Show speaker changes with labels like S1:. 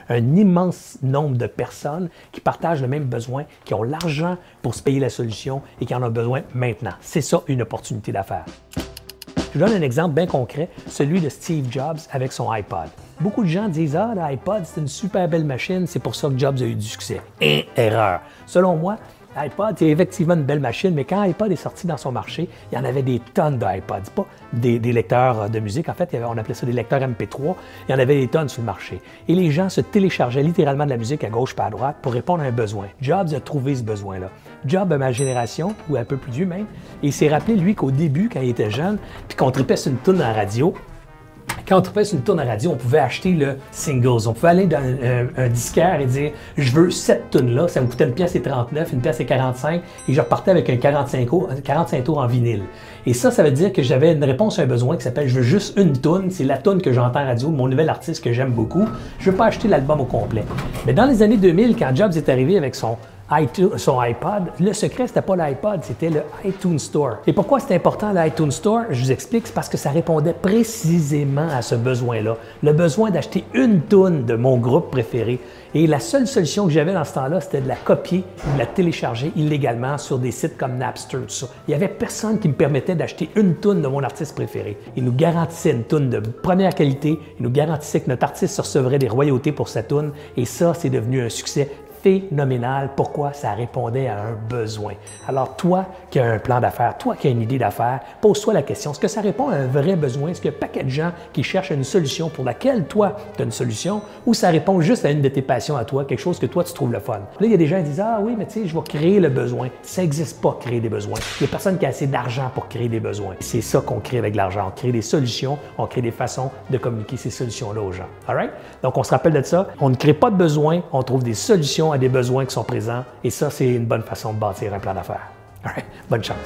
S1: un immense nombre de personnes qui partagent le même besoin, qui ont l'argent pour se payer la solution et qui en ont besoin maintenant. C'est ça, une opportunité d'affaires. Je vous donne un exemple bien concret, celui de Steve Jobs avec son iPod. Beaucoup de gens disent « Ah, l'iPod, c'est une super belle machine, c'est pour ça que Jobs a eu du succès. » Erreur. Selon moi, l'iPod, c'est effectivement une belle machine, mais quand l'iPod est sorti dans son marché, il y en avait des tonnes d'iPods. C'est pas des lecteurs de musique, en fait, on appelait ça des lecteurs MP3. Il y en avait des tonnes sur le marché. Et les gens se téléchargeaient littéralement de la musique à gauche pas à droite pour répondre à un besoin. Jobs a trouvé ce besoin-là. Jobs, à ma génération, ou un peu plus vieux même, il s'est rappelé, lui, qu'au début, quand il était jeune, puis qu'on tripait sur une toune en radio, quand on trouvait sur une tourne à radio, on pouvait acheter le singles. On pouvait aller dans un disquaire et dire « Je veux cette tourne-là, ça me coûtait 1,39 $, 1,45 $, et je repartais avec un 45 tours en vinyle. » Et ça veut dire que j'avais une réponse à un besoin qui s'appelle « Je veux juste une tourne, c'est la tourne que j'entends à radio, mon nouvel artiste que j'aime beaucoup. Je ne veux pas acheter l'album au complet. » Mais dans les années 2000, quand Jobs est arrivé avec son iPod, le secret, c'était pas l'iPod, c'était le iTunes Store. Et pourquoi c'est important l'iTunes Store? Je vous explique, c'est parce que ça répondait précisément à ce besoin-là. Le besoin d'acheter une toune de mon groupe préféré. Et la seule solution que j'avais dans ce temps-là, c'était de la copier ou de la télécharger illégalement sur des sites comme Napster, tout ça. Il n'y avait personne qui me permettait d'acheter une toune de mon artiste préféré. Il nous garantissait une toune de première qualité, il nous garantissait que notre artiste recevrait des royautés pour sa toune, et ça, c'est devenu un succès phénoménal. Pourquoi? Ça répondait à un besoin. Alors toi qui as un plan d'affaires, toi qui as une idée d'affaires, pose-toi la question, est-ce que ça répond à un vrai besoin? Est-ce qu'il y a un paquet de gens qui cherchent une solution pour laquelle toi, tu as une solution, ou ça répond juste à une de tes passions à toi, quelque chose que toi, tu trouves le fun? Là, il y a des gens qui disent « Ah oui, mais tu sais, je vais créer le besoin. » Ça n'existe pas, créer des besoins. Il n'y a personne qui a assez d'argent pour créer des besoins. C'est ça qu'on crée avec l'argent. On crée des solutions, on crée des façons de communiquer ces solutions-là aux gens. All right? Donc, on se rappelle de ça. On ne crée pas de besoins, on trouve des solutions à des besoins qui sont présents. Et ça, c'est une bonne façon de bâtir un plan d'affaires. All right? Bonne chance.